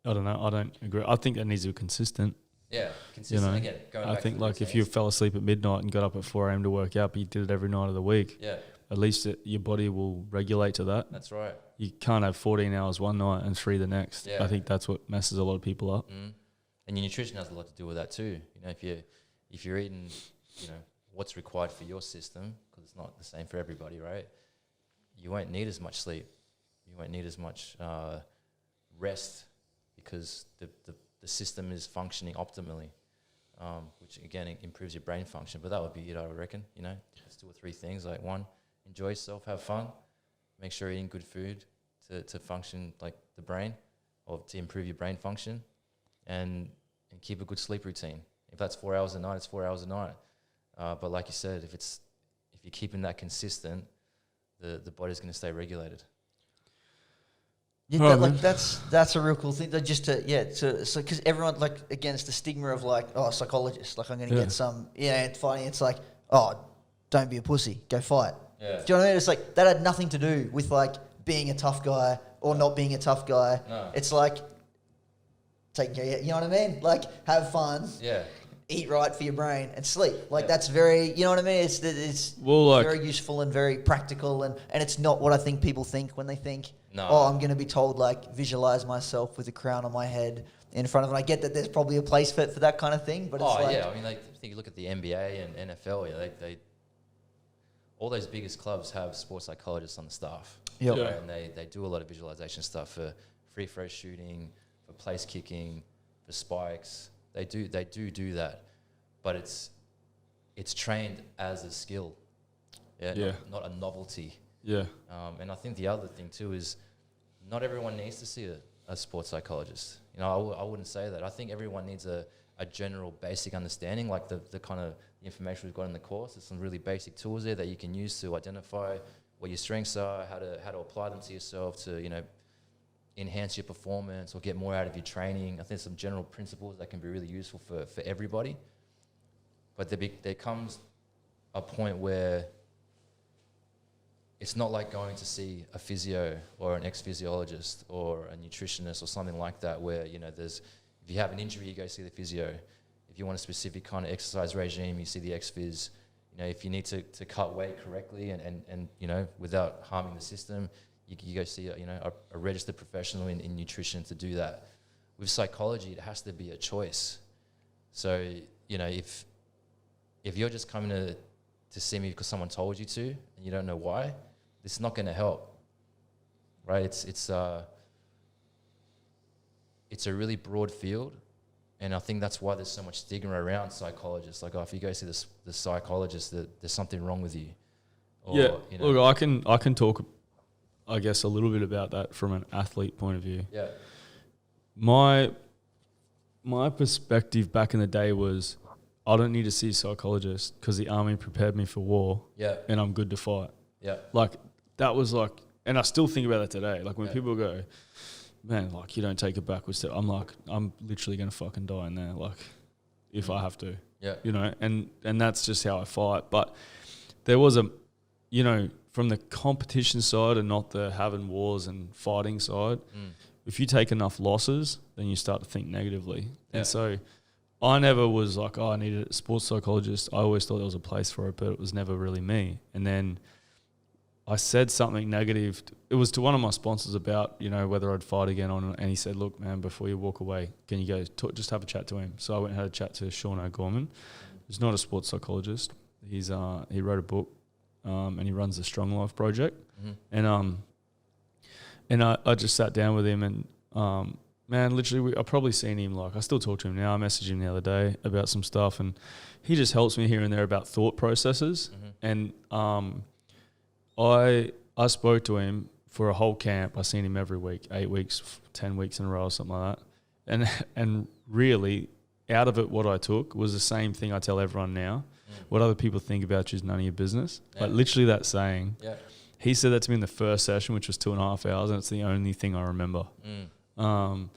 I don't know. I don't agree. I think that needs to be consistent. Yeah, consistent. You know, Again, going I back think to the like if you routines. fell asleep at midnight and got up at 4 a.m. to work out, but you did it every night of the week, Yeah, at least your body will regulate to that. that's right. You can't have 14 hours one night and 3 the next. Yeah. I think that's what messes a lot of people up. And your nutrition has a lot to do with that too. You know, if you're eating, you know, what's required for your system, because it's not the same for everybody, right? You won't need as much sleep. You won't need as much rest because the system is functioning optimally, which again improves your brain function. But that would be it, I would reckon. You know, it's 2 or 3 things. Like 1, enjoy yourself, have fun, make sure you're eating good food to function like the brain, or to improve your brain function, and keep a good sleep routine. If that's 4 hours a night, it's 4 hours a night. But like you said, if you're keeping that consistent, the body's going to stay regulated. Yeah, that's a real cool thing. Just so because everyone, like, again, it's the stigma of like, oh, psychologist, like I'm going to get some, it's funny. It's like, oh, don't be a pussy, go fight. Yeah. Do you know what I mean? It's like that had nothing to do with like being a tough guy or not being a tough guy. No. It's like taking care, you know what I mean? Like have fun. Yeah. Eat right for your brain and sleep. Like that's very, you know what I mean? It's Well, like, very useful and very practical, and it's not what I think people think when they think, No. oh, I'm going to be told like visualize myself with a crown on my head in front of it. I get that there's probably a place for that kind of thing, but it's like, yeah. I mean, like, I think you look at the NBA and NFL, they all those biggest clubs have sports psychologists on the staff. Yep. Yeah. Right? And they do a lot of visualization stuff for free throw shooting, for place kicking, for spikes. They do that, but it's trained as a skill, not a novelty. Yeah. And I think the other thing too is not everyone needs to see a sports psychologist. You know, I wouldn't say that. I think everyone needs a general basic understanding, like the kind of the information we've got in the course. There's some really basic tools there that you can use to identify what your strengths are, how to apply them to yourself to, you know, enhance your performance or get more out of your training. I think some general principles that can be really useful for everybody. But there comes a point where it's not like going to see a physio or an ex-physiologist or a nutritionist or something like that, where, you know, if you have an injury, you go see the physio. If you want a specific kind of exercise regime, you see the ex-phys. You know, if you need to cut weight correctly and you know, without harming the system, you go see a registered professional in nutrition to do that. With psychology, it has to be a choice. So, you know, if you're just coming to see me because someone told you to and you don't know why, it's not going to help, right? It's a really broad field, and I think that's why there's so much stigma around psychologists. Like, oh, if you go see the psychologist, there's something wrong with you. Or, Yeah. you know, Look, I can talk, I guess, a little bit about that from an athlete point of view. Yeah. My perspective back in the day was, I don't need to see a psychologist because the army prepared me for war. Yeah. And I'm good to fight. Yeah. Like, that was like, and I still think about that today. Like, when Yeah. people go, man, like, you don't take a backward step. I'm like, I'm literally going to fucking die in there. Like, if I have to. Yeah. You know, and that's just how I fight. But there was you know, from the competition side and not the having wars and fighting side, if you take enough losses, then you start to think negatively. Yeah. And so I never was like, oh, I needed a sports psychologist. I always thought there was a place for it, but it was never really me. And then I said something negative. It was to one of my sponsors about, you know, whether I'd fight again on it. And he said, look, man, before you walk away, can you go just have a chat to him? So I went and had a chat to Sean O'Gorman. He's not a sports psychologist. He wrote a book, and he runs the Strong Life Project. Mm-hmm. And I just sat down with him and, man, literally, I've probably seen him, like, I still talk to him now. I messaged him the other day about some stuff, and he just helps me here and there about thought processes. Mm-hmm. And I spoke to him for a whole camp. I seen him every week, 8 weeks, 10 weeks in a row or something like that. And really, out of it, what I took was the same thing I tell everyone now. What other people think about you is none of your business. Yeah. Like, literally that saying. Yeah. He said that to me in the first session, which was 2.5 hours, and it's the only thing I remember. And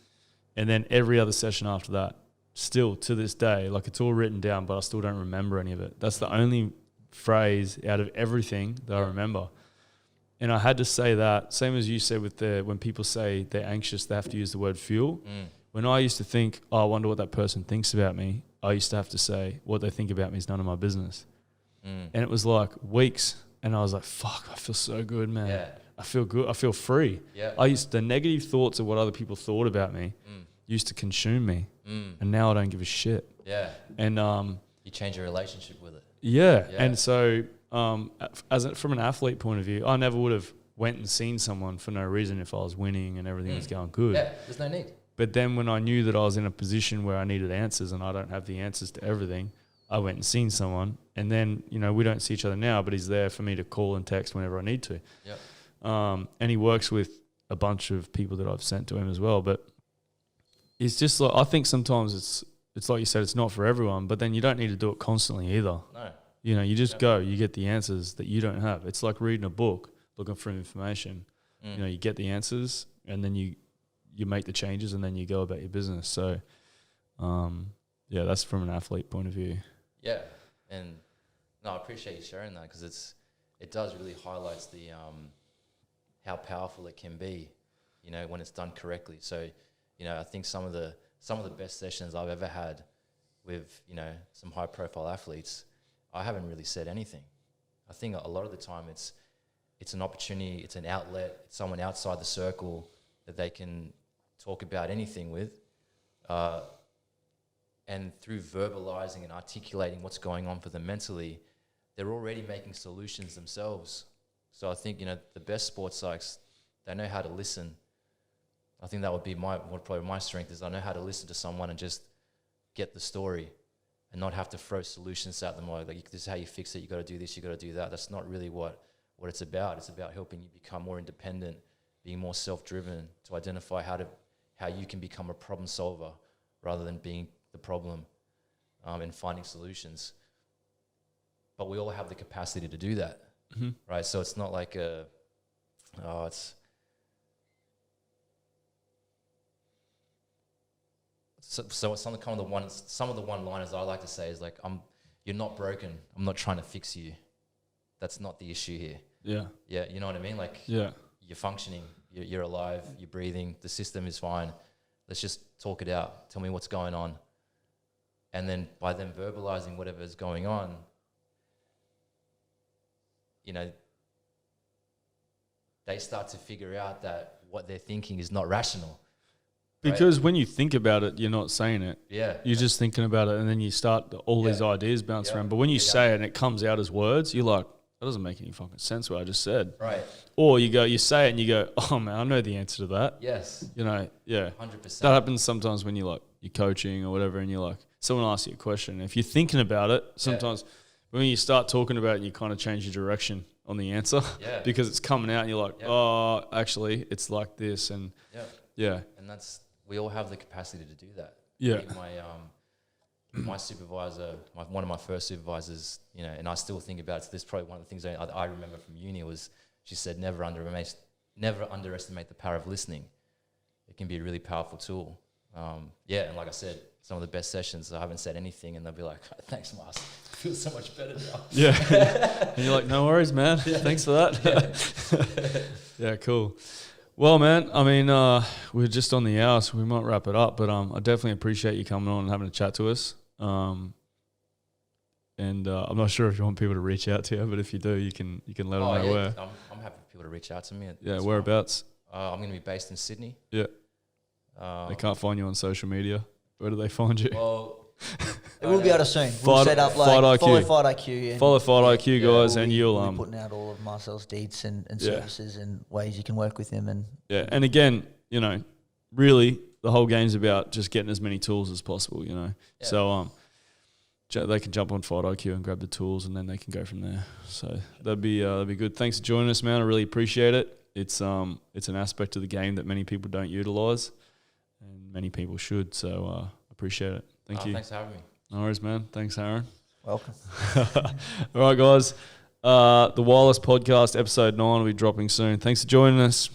then every other session after that, still to this day, like, it's all written down, but I still don't remember any of it. That's the only phrase out of everything that I remember. And I had to say that, same as you said with when people say they're anxious, they have to use the word fuel. When I used to think, I wonder what that person thinks about me, I used to have to say, what they think about me is none of my business. And it was like weeks, and I was like, fuck, I feel so good, man. Yeah. I feel good. I feel free. Yeah. The negative thoughts of what other people thought about me used to consume me. And now I don't give a shit. Yeah. And you change your relationship with it. yeah. And so from an athlete point of view, I never would have went and seen someone for no reason if I was winning and everything was going good. Yeah, there's no need. But then when I knew that I was in a position where I needed answers and I don't have the answers to everything, I went and seen someone. And then, we don't see each other now, but he's there for me to call and text whenever I need to. Yep. And he works with a bunch of people that I've sent to him as well. But it's just like, I think sometimes it's like you said, it's not for everyone, but then you don't need to do it constantly either. No. You just go, you get the answers that you don't have. It's like reading a book, looking for information. You get the answers and then you make the changes and then you go about your business. So, that's from an athlete point of view. Yeah. And no, I appreciate you sharing that because it does really highlights the how powerful it can be, when it's done correctly. So, I think some of the best sessions I've ever had with, some high profile athletes, I haven't really said anything. I think a lot of the time it's an opportunity, it's an outlet, it's someone outside the circle that they can talk about anything with. And through verbalizing and articulating what's going on for them mentally, they're already making solutions themselves. So I think, the best sports psychs, they know how to listen. I think that would be probably my strength is I know how to listen to someone and just get the story and not have to throw solutions at them like this is how you fix it, you got to do this, you got to do that. That's not really what it's about. It's about helping you become more independent, being more self-driven, to identify how you can become a problem solver rather than being the problem, and finding solutions. But we all have the capacity to do that, right? So it's not like So some of the one-liners I like to say is like, you're not broken. I'm not trying to fix you. That's not the issue here. Yeah. Yeah, you know what I mean? Like, yeah, you're functioning, you're alive, you're breathing, the system is fine. Let's just talk it out. Tell me what's going on. And then by them verbalizing whatever is going on, they start to figure out that what they're thinking is not rational. Because when you think about it, you're not saying it. Yeah. You're just thinking about it and then you start all these ideas bounce around. But when you say it and it comes out as words, you're like, that doesn't make any fucking sense what I just said. Right. Or you say it and you go, oh man, I know the answer to that. Yes. Yeah. 100%. That happens sometimes when you're coaching or whatever and you're like, someone asks you a question. If you're thinking about it, sometimes when you start talking about it, you kind of change your direction on the answer because it's coming out and you're like, oh, actually it's like this. And yeah. And we all have the capacity to do that. Yeah. My supervisor, one of my first supervisors, and I still think about it. This is probably one of the things I remember from uni was she said, never underestimate the power of listening. It can be a really powerful tool. And like I said, some of the best sessions, I haven't said anything, and they'll be like, thanks, Mars. I feel so much better now. Yeah. And you're like, no worries, man. Thanks for that. Yeah, cool. Well, man, I mean, we're just on the hour, so we might wrap it up. But I definitely appreciate you coming on and having a chat to us. And I'm not sure if you want people to reach out to you, but if you do, you can let them know where. I'm happy for people to reach out to me. Yeah, whereabouts? I'm going to be based in Sydney. Yeah. They can't find you on social media. Where do they find you? Well, it will be out soon. We'll set up follow Fight IQ. Follow Fight IQ, guys, and you'll we'll be putting out all of Marcell's deeds and services and ways you can work with him. And again, really the whole game's about just getting as many tools as possible. So they can jump on Fight IQ and grab the tools, and then they can go from there. So that'd be good. Thanks for joining us, man. I really appreciate it. It's an aspect of the game that many people don't utilize, and many people should. So appreciate it. Thank you. Thanks for having me. No worries, man. Thanks, Aaron. Welcome. All right, guys. The Wireless Podcast, episode 9 will be dropping soon. Thanks for joining us.